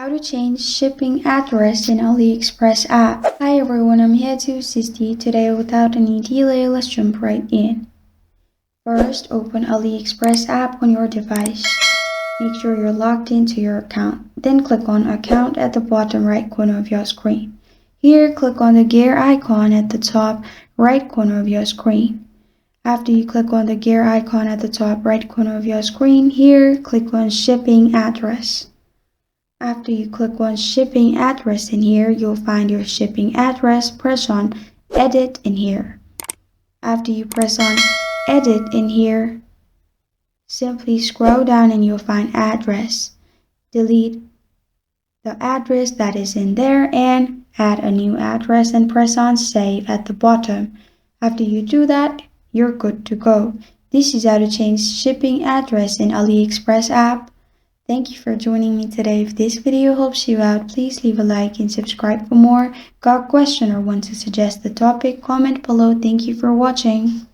How to change shipping address in AliExpress app. Hi everyone, I'm here to assist you today. Without any delay, let's jump right in. First, open AliExpress app on your device. Make sure you're logged into your account. Then click on Account at the bottom right corner of your screen. Here, click on the gear icon at the top right corner of your screen. After you click on the gear icon at the top right corner of your screen, here, click on Shipping Address. After you click on shipping address in here, you'll find your shipping address. Press on edit in here. After you press on edit in here, simply scroll down and you'll find address. Delete the address that is in there and add a new address and press on save at the bottom. After you do that, you're good to go. This is how to change shipping address in AliExpress app. Thank you for joining me today. If this video helps you out, please leave a like and subscribe for more. Got a question or want to suggest the topic? Comment below. Thank you for watching.